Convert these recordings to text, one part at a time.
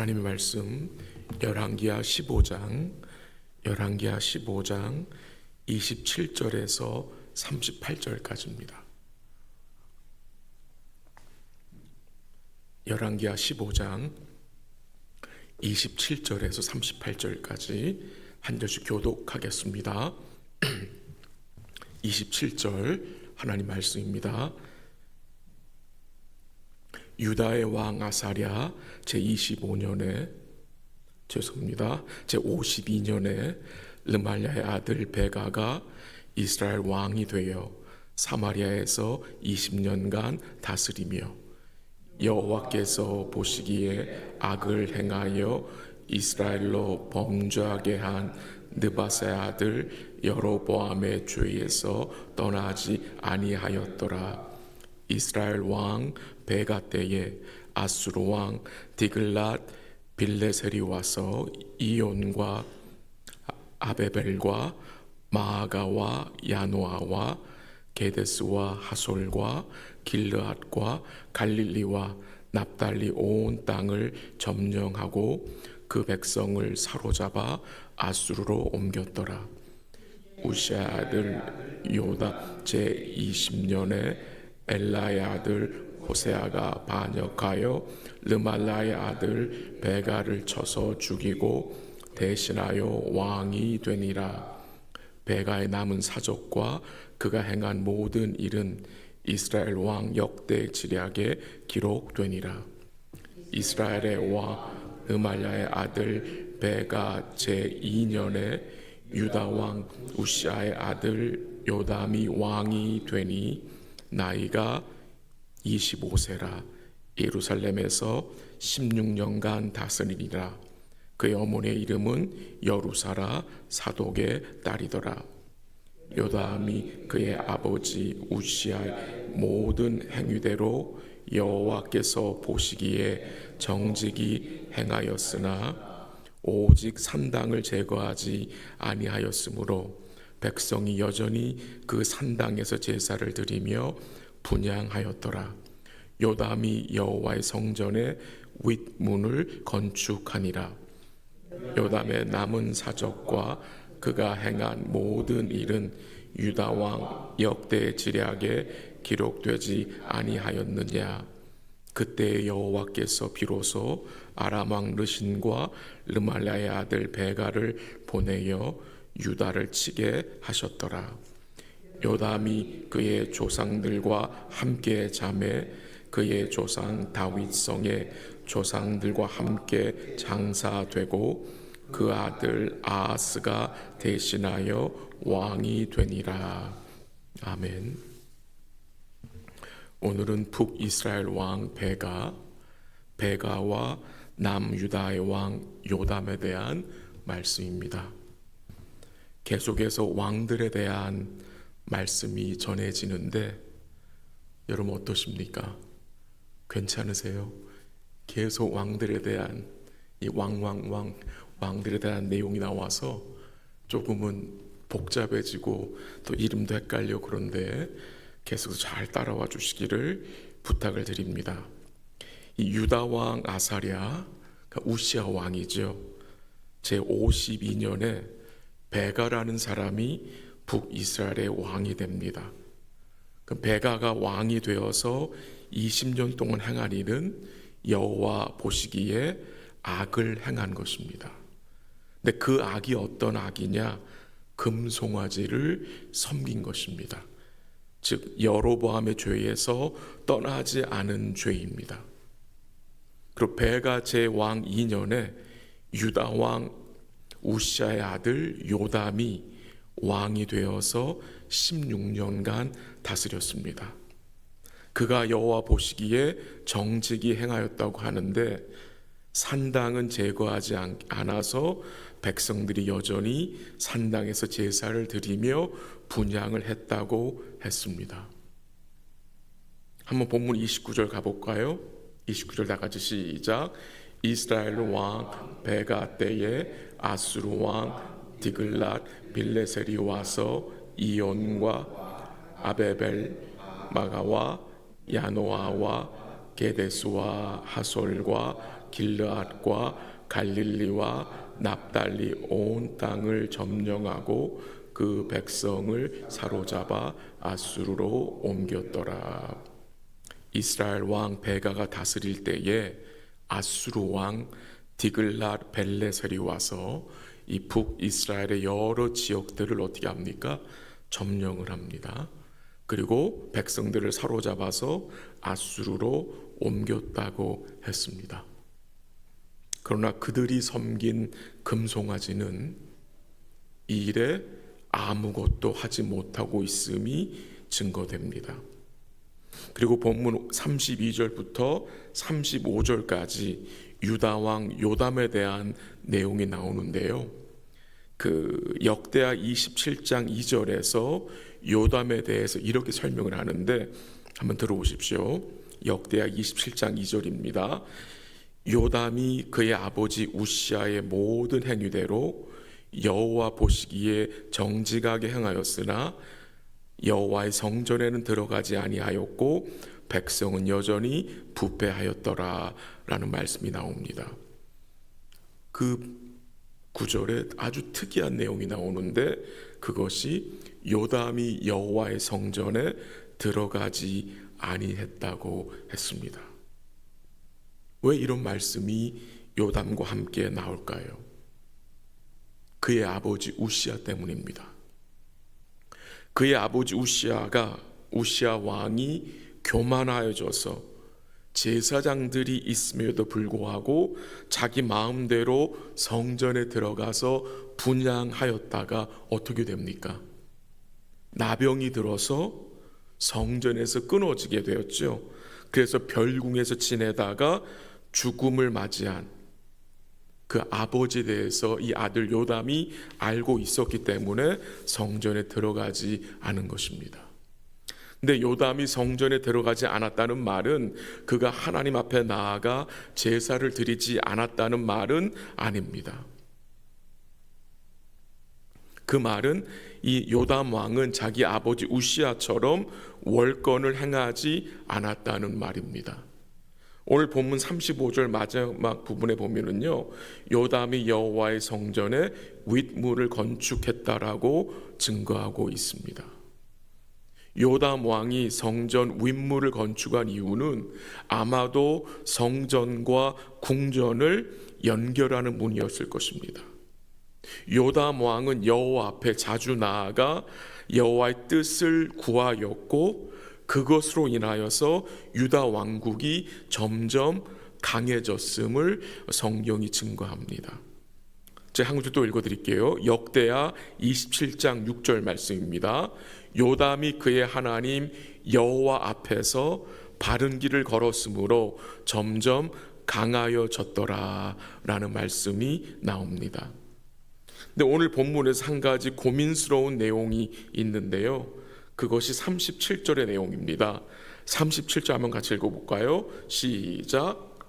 하나님의 말씀 열왕기하 15장 27절에서 38절까지입니다. 열왕기하 15장 27절에서 38절까지 한 절씩 교독하겠습니다. 27절 하나님 말씀입니다. 유다의 왕 아사랴 제52년에 르말랴의 아들 베가가 이스라엘 왕이 되어 사마리아에서 20년간 다스리며 여호와께서 보시기에 악을 행하여 이스라엘로 범죄하게 한 느밧의 아들 여로보암의 죄에서 떠나지 아니하였더라. 이스라엘 왕 베가 때에 아수르 왕 디글랏 빌레셀이 와서 이온과 아베벨과 마아가와 야노아와 게데스와 하솔과 길르앗과 갈릴리와 납달리 온 땅을 점령하고 그 백성을 사로잡아 아수르로 옮겼더라. 우시아 아들 요다 제20년에 엘라의 아들 호세아가 반역하여 르말라의 아들 베가를 쳐서 죽이고 대신하여 왕이 되니라. 베가의 남은 사적과 그가 행한 모든 일은 이스라엘 왕 역대 지략에 기록되니라. 이스라엘의 왕 르말라의 아들 베가 제2년에 유다 왕 우시아의 아들 요담이 왕이 되니 나이가 25세라. 예루살렘에서 16년간 다스리니라. 그의 어머니의 이름은 여루사라 사독의 딸이더라. 요담이 그의 아버지 우시아의 모든 행위대로 여호와께서 보시기에 정직이 행하였으나 오직 산당을 제거하지 아니하였으므로 백성이 여전히 그 산당에서 제사를 드리며 분향하였더라. 요담이 여호와의 성전의 윗문을 건축하니라. 요담의 남은 사적과 그가 행한 모든 일은 유다 왕 역대 지략에 기록되지 아니하였느냐. 그때 여호와께서 비로소 아람 왕 르신과 르말랴의 아들 베가를 보내어 유다를 치게 하셨더라. 요담이 그의 조상들과 함께 잠에 그의 조상 다윗성의 조상들과 함께 장사되고 그 아들 아하스가 대신하여 왕이 되니라. 아멘. 오늘은 북이스라엘 왕 베가와 남유다의 왕 요담에 대한 말씀입니다. 계속해서 왕들에 대한 말씀이 전해지는데 여러분 어떠십니까? 괜찮으세요? 계속 왕들에 대한 이 왕들에 대한 내용이 나와서 조금은 복잡해지고 또 이름도 헷갈려. 그런데 계속 잘 따라와 주시기를 부탁을 드립니다. 이 유다 왕 아사랴, 우시아 왕이죠. 제52년에 베가라는 사람이 북이스라엘의 왕이 됩니다. 그 베가가 왕이 되어서 20년 동안 행한 일은 여호와 보시기에 악을 행한 것입니다. 근데 그 악이 어떤 악이냐? 금송아지를 섬긴 것입니다. 즉 여로보암의 죄에서 떠나지 않은 죄입니다. 그리고 베가 제왕 2년에 유다 왕 우시아의 아들 요담이 왕이 되어서 16년간 다스렸습니다. 그가 여호와 보시기에 정직이 행하였다고 하는데 산당은 제거하지 않아서 백성들이 여전히 산당에서 제사를 드리며 분향을 했다고 했습니다. 한번 본문 29절 가볼까요? 29절 다 같이 시작. 이스라엘 왕 베가 때에 아수르 왕 디글랏 빌레셀이 와서 이온과 아베벨 마가와 야노아와 게데스와 하솔과 길르앗과 갈릴리와 납달리 온 땅을 점령하고 그 백성을 사로잡아 아수르로 옮겼더라. 이스라엘 왕 베가가 다스릴 때에 아수르 왕 디글랏 벨레셀이 와서 이 북이스라엘의 여러 지역들을 어떻게 합니까? 점령을 합니다. 그리고 백성들을 사로잡아서 아수르로 옮겼다고 했습니다. 그러나 그들이 섬긴 금송아지는 이 일에 아무것도 하지 못하고 있음이 증거됩니다. 그리고 본문 32절부터 35절까지 유다 왕 요담에 대한 내용이 나오는데요. 그 역대하 27장 2절에서 요담에 대해서 이렇게 설명을 하는데 한번 들어보십시오. 역대하 27장 2절입니다. 요담이 그의 아버지 우시아의 모든 행위대로 여호와 보시기에 정직하게 행하였으나 여호와의 성전에는 들어가지 아니하였고 백성은 여전히 부패하였더라 라는 말씀이 나옵니다. 그 구절에 아주 특이한 내용이 나오는데 그것이 요담이 여호와의 성전에 들어가지 아니했다고 했습니다. 왜 이런 말씀이 요담과 함께 나올까요? 그의 아버지 우시아 때문입니다. 그의 아버지 우시아 왕이 교만하여져서 제사장들이 있음에도 불구하고 자기 마음대로 성전에 들어가서 분향하였다가 어떻게 됩니까? 나병이 들어서 성전에서 끊어지게 되었죠. 그래서 별궁에서 지내다가 죽음을 맞이한 그 아버지에 대해서 이 아들 요담이 알고 있었기 때문에 성전에 들어가지 않은 것입니다. 근데 요담이 성전에 들어가지 않았다는 말은 그가 하나님 앞에 나아가 제사를 드리지 않았다는 말은 아닙니다. 그 말은 이 요담 왕은 자기 아버지 우시아처럼 월권을 행하지 않았다는 말입니다. 오늘 본문 35절 마지막 부분에 보면은요, 요담이 여호와의 성전에 윗문을 건축했다라고 증거하고 있습니다. 요담 왕이 성전 윗문을 건축한 이유는 아마도 성전과 궁전을 연결하는 문이었을 것입니다. 요담 왕은 여호와 앞에 자주 나아가 여호와의 뜻을 구하였고 그것으로 인하여서 유다 왕국이 점점 강해졌음을 성경이 증거합니다. 제가 한 구절 또 읽어드릴게요. 역대하 27장 6절 말씀입니다. 요담이 그의 하나님 여호와 앞에서 바른 길을 걸었으므로 점점 강하여졌더라 라는 말씀이 나옵니다. 근데 오늘 본문에서 한 가지 고민스러운 내용이 있는데요. 그것이 37절의 내용입니다. 37절 한번 같이 읽어볼까요? 시작.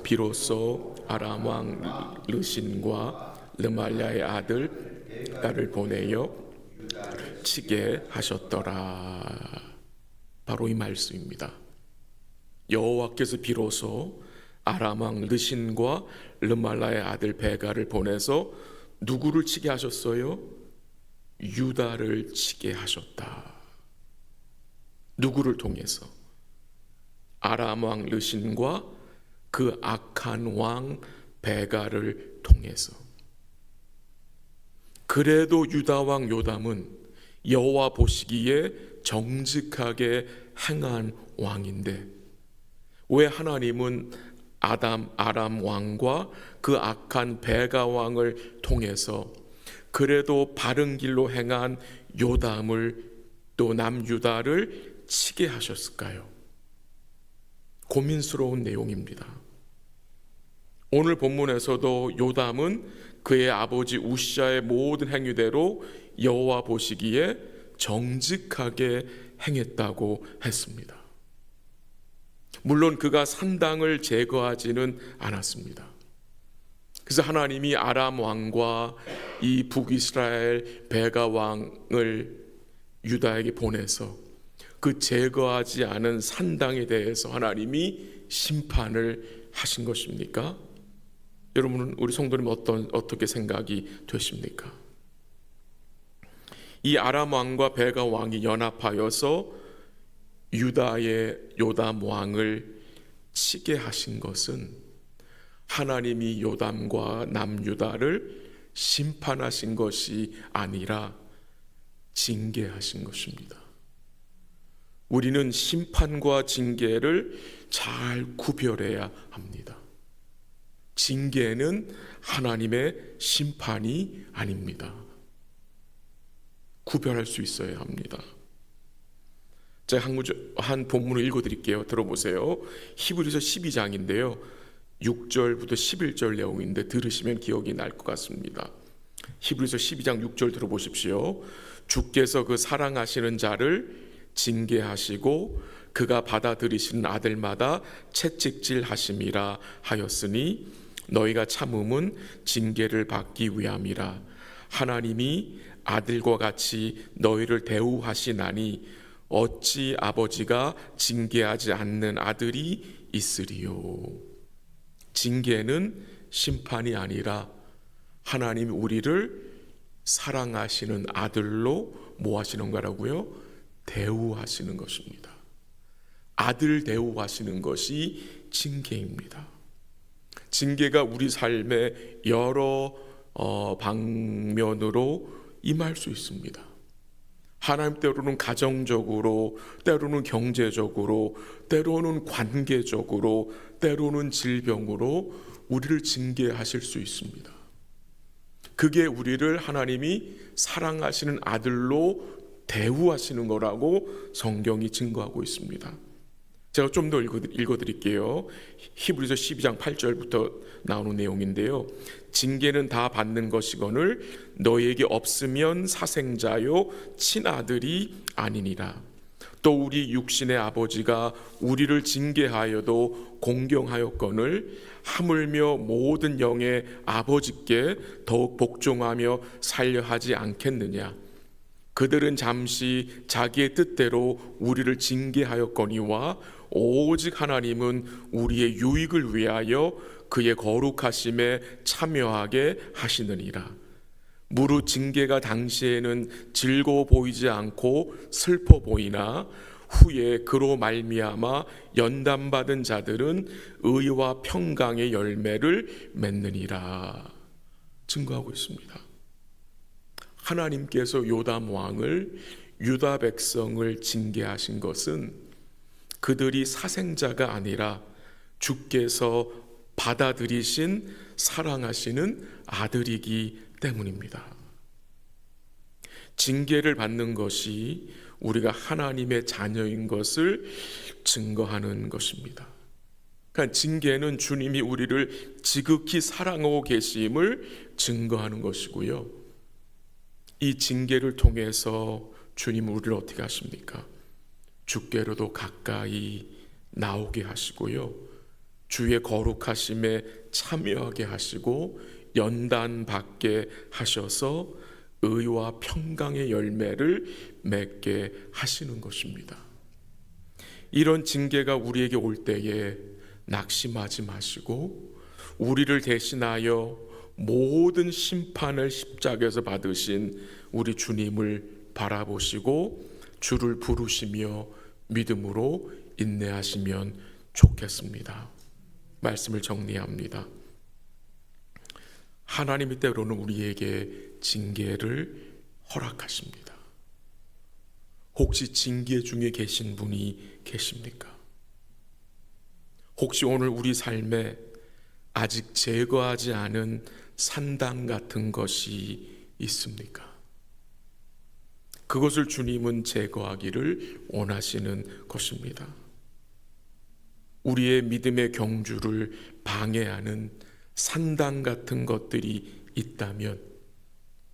비로소 아람 왕 르신과 르말랴의 아들 베가를 보내어 치게 하셨더라. 바로 이 말씀입니다. 여호와께서 비로소 아람 왕 르신과 르말랴의 아들 베가를 보내서 누구를 치게 하셨어요? 유다를 치게 하셨다. 누구를 통해서? 아람 왕 르신과 그 악한 왕 베가를 통해서. 그래도 유다 왕 요담은 여호와 보시기에 정직하게 행한 왕인데 왜 하나님은 아람 왕과 그 악한 베가 왕을 통해서 그래도 바른 길로 행한 요담을 또 남유다를 치게 하셨을까요? 고민스러운 내용입니다. 오늘 본문에서도 요담은 그의 아버지 우시아의 모든 행위대로 여호와 보시기에 정직하게 행했다고 했습니다. 물론 그가 산당을 제거하지는 않았습니다. 그래서 하나님이 아람 왕과 이 북이스라엘 베가 왕을 유다에게 보내서 그 제거하지 않은 산당에 대해서 하나님이 심판을 하신 것입니까? 여러분은, 우리 성도님 어떻게 생각이 되십니까? 이 아람 왕과 베가 왕이 연합하여서 유다의 요담 왕을 치게 하신 것은 하나님이 요담과 남유다를 심판하신 것이 아니라 징계하신 것입니다. 우리는 심판과 징계를 잘 구별해야 합니다. 징계는 하나님의 심판이 아닙니다. 구별할 수 있어야 합니다. 제가 한 본문을 읽어드릴게요. 들어보세요. 히브리서 12장인데요. 6절부터 11절 내용인데 들으시면 기억이 날 것 같습니다. 히브리서 12장 6절 들어보십시오. 주께서 그 사랑하시는 자를 징계하시고 그가 받아들이시는 아들마다 채찍질 하심이라 하였으니 너희가 참음은 징계를 받기 위함이라. 하나님이 아들과 같이 너희를 대우하시나니 어찌 아버지가 징계하지 않는 아들이 있으리요. 징계는 심판이 아니라 하나님이 우리를 사랑하시는 아들로 뭐 하시는 거라고요? 대우하시는 것입니다. 아들 대우하시는 것이 징계입니다. 징계가 우리 삶의 여러 방면으로 임할 수 있습니다. 하나님, 때로는 가정적으로, 때로는 경제적으로, 때로는 관계적으로, 때로는 질병으로 우리를 징계하실 수 있습니다. 그게 우리를 하나님이 사랑하시는 아들로 대우하시는 거라고 성경이 증거하고 있습니다. 제가 좀 더 읽어드릴게요. 히브리서 12장 8절부터 나오는 내용인데요. 징계는 다 받는 것이거늘 너희에게 없으면 사생자요 친아들이 아니니라. 또 우리 육신의 아버지가 우리를 징계하여도 공경하였거늘 하물며 모든 영의 아버지께 더욱 복종하며 살려 하지 않겠느냐. 그들은 잠시 자기의 뜻대로 우리를 징계하였거니와 오직 하나님은 우리의 유익을 위하여 그의 거룩하심에 참여하게 하시느니라. 무릇 징계가 당시에는 즐거워 보이지 않고 슬퍼 보이나 후에 그로 말미암아 연단받은 자들은 의와 평강의 열매를 맺느니라. 증거하고 있습니다. 하나님께서 요담 왕을, 유다 백성을 징계하신 것은 그들이 사생자가 아니라 주께서 받아들이신 사랑하시는 아들이기 때문입니다. 징계를 받는 것이 우리가 하나님의 자녀인 것을 증거하는 것입니다. 그러니까 징계는 주님이 우리를 지극히 사랑하고 계심을 증거하는 것이고요. 이 징계를 통해서 주님은 우리를 어떻게 하십니까? 주께로도 가까이 나오게 하시고요. 주의 거룩하심에 참여하게 하시고 연단받게 하셔서 의와 평강의 열매를 맺게 하시는 것입니다. 이런 징계가 우리에게 올 때에 낙심하지 마시고 우리를 대신하여 모든 심판을 십자가에서 받으신 우리 주님을 바라보시고 주를 부르시며 믿음으로 인내하시면 좋겠습니다. 말씀을 정리합니다. 하나님이 때로는 우리에게 징계를 허락하십니다. 혹시 징계 중에 계신 분이 계십니까? 혹시 오늘 우리 삶에 아직 제거하지 않은 산당 같은 것이 있습니까? 그것을 주님은 제거하기를 원하시는 것입니다. 우리의 믿음의 경주를 방해하는 산당 같은 것들이 있다면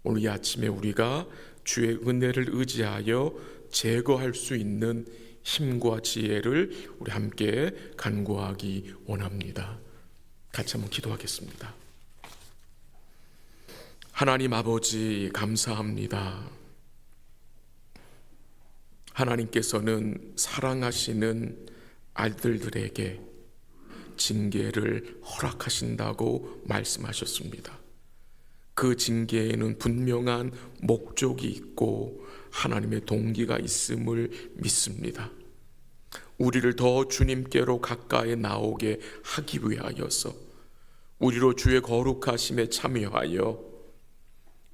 오늘 이 아침에 우리가 주의 은혜를 의지하여 제거할 수 있는 힘과 지혜를 우리 함께 간구하기 원합니다. 같이 한번 기도하겠습니다. 하나님 아버지 감사합니다. 하나님께서는 사랑하시는 아들들에게 징계를 허락하신다고 말씀하셨습니다. 그 징계에는 분명한 목적이 있고 하나님의 동기가 있음을 믿습니다. 우리를 더 주님께로 가까이 나오게 하기 위하여서, 우리로 주의 거룩하심에 참여하여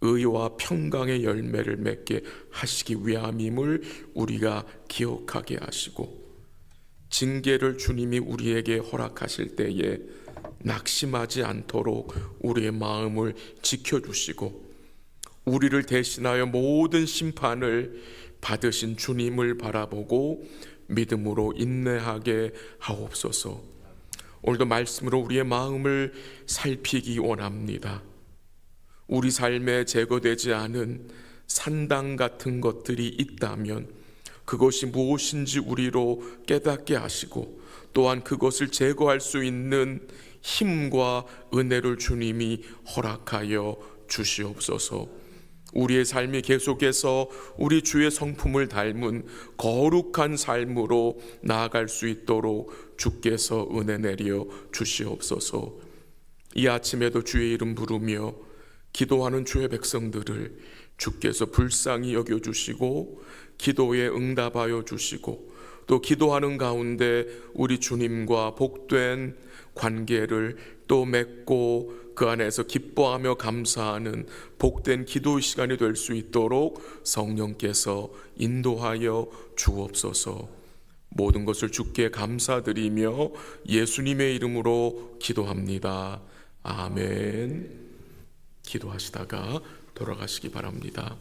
의와 평강의 열매를 맺게 하시기 위함임을 우리가 기억하게 하시고, 징계를 주님이 우리에게 허락하실 때에 낙심하지 않도록 우리의 마음을 지켜주시고, 우리를 대신하여 모든 심판을 받으신 주님을 바라보고 믿음으로 인내하게 하옵소서. 오늘도 말씀으로 우리의 마음을 살피기 원합니다. 우리 삶에 제거되지 않은 산당 같은 것들이 있다면 그것이 무엇인지 우리로 깨닫게 하시고, 또한 그것을 제거할 수 있는 힘과 은혜를 주님이 허락하여 주시옵소서. 우리의 삶이 계속해서 우리 주의 성품을 닮은 거룩한 삶으로 나아갈 수 있도록 주께서 은혜 내려 주시옵소서. 이 아침에도 주의 이름 부르며 기도하는 주의 백성들을 주께서 불쌍히 여겨주시고 기도에 응답하여 주시고, 또 기도하는 가운데 우리 주님과 복된 관계를 또 맺고 그 안에서 기뻐하며 감사하는 복된 기도 시간이 될 수 있도록 성령께서 인도하여 주옵소서. 모든 것을 주께 감사드리며 예수님의 이름으로 기도합니다. 아멘. 기도하시다가 돌아가시기 바랍니다.